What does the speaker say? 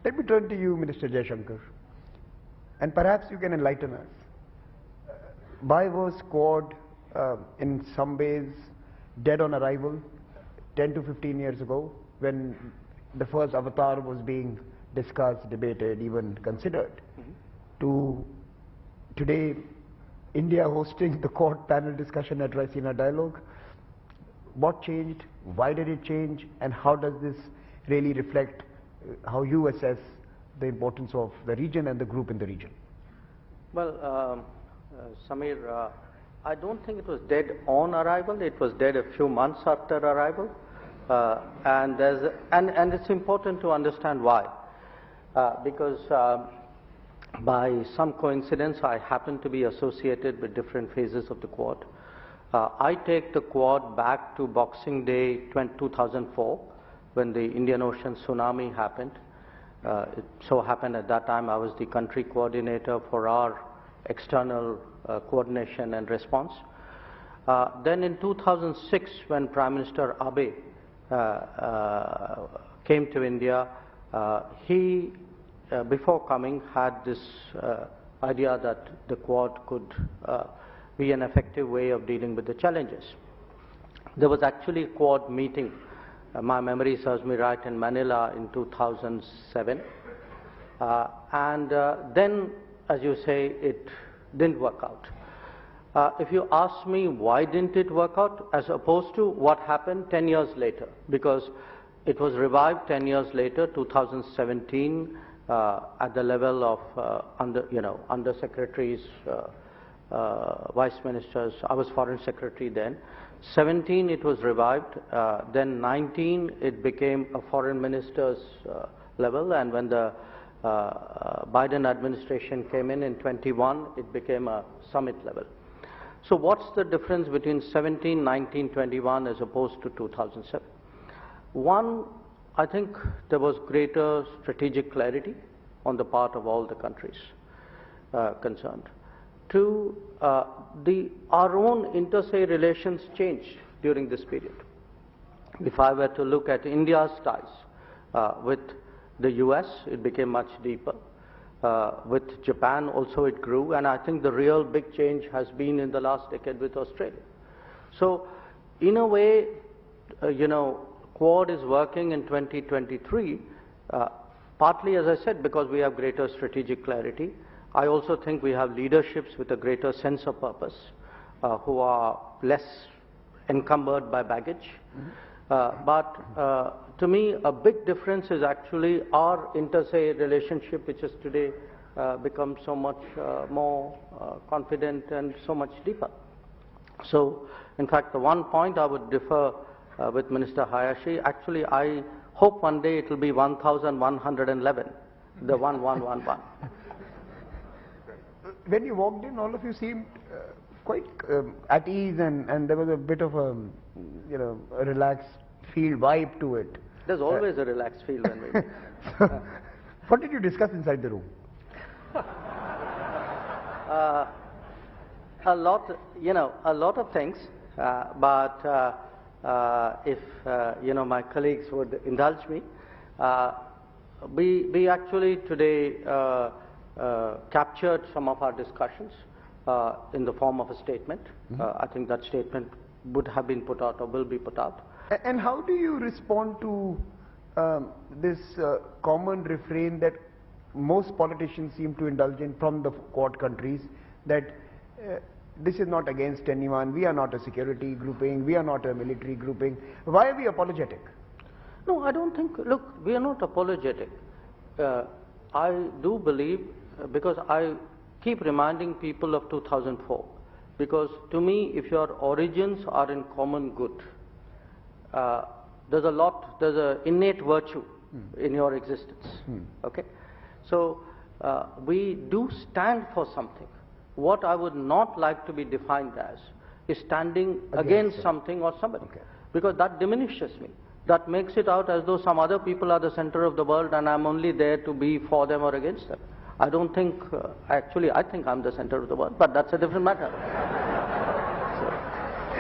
Let me turn to you, Minister Jaishankar, and perhaps you can enlighten us. Why was Quad in some ways dead on arrival 10 to 15 years ago when the first avatar was being discussed, debated, even considered, to today India hosting the Quad panel discussion at Raisina Dialogue? What changed? Why did it change? And how does this really reflect how you assess the importance of the region and the group in the region? Well, Samir, I don't think it was dead on arrival. It was dead a few months after arrival, and it's important to understand why, because by some coincidence I happen to be associated with different phases of the Quad. I take the Quad back to Boxing Day 2004, when the Indian Ocean tsunami happened. It so happened at that time I was the country coordinator for our external coordination and response. Then in 2006, when Prime Minister Abe came to India, he, before coming, had this idea that the Quad could be an effective way of dealing with the challenges. There was actually a Quad meeting, my memory serves me right, in Manila in 2007. Then, as you say, it didn't work out. If you ask me why didn't it work out, as opposed to what happened 10 years later, because it was revived 10 years later, 2017, at the level of under secretaries, vice ministers. I was foreign secretary then. 17 it was revived, then 19 it became a foreign minister's level, and when the Biden administration came in 21, it became a summit level. So what's the difference between 17, 19, 21 as opposed to 2007? One, I think there was greater strategic clarity on the part of all the countries concerned. Two, our own inter-se relations changed during this period. If I were to look at India's ties with the US, it became much deeper. With Japan also it grew, and I think the real big change has been in the last decade with Australia. So in a way, Quad is working in 2023, partly, as I said, because we have greater strategic clarity. I also think we have leaderships with a greater sense of purpose, who are less encumbered by baggage. But to me, a big difference is actually our inter-se relationship, which has today become so much more confident and so much deeper. So, in fact, the one point I would differ with Minister Hayashi, actually I hope one day it will be 1111, the 1111. When you walked in, all of you seemed quite at ease, and there was a bit of a relaxed feel, vibe to it. There's always a relaxed feel when we. So, what did you discuss inside the room? A lot of things. But if my colleagues would indulge me, we actually today captured some of our discussions in the form of a statement. I think that statement would have been put out or will be put out. And how do you respond to this common refrain that most politicians seem to indulge in from the Quad countries, that this is not against anyone, we are not a security grouping, we are not a military grouping, why are we apologetic? No, I don't think, look, we are not apologetic. I do believe, because I keep reminding people of 2004, because to me, if your origins are in common good, there's an innate virtue in your existence, okay? So, we do stand for something. What I would not like to be defined as is standing against something or somebody, because that diminishes me. That makes it out as though some other people are the center of the world and I'm only there to be for them or against them. I don't think, actually I think I'm the center of the world, but that's a different matter.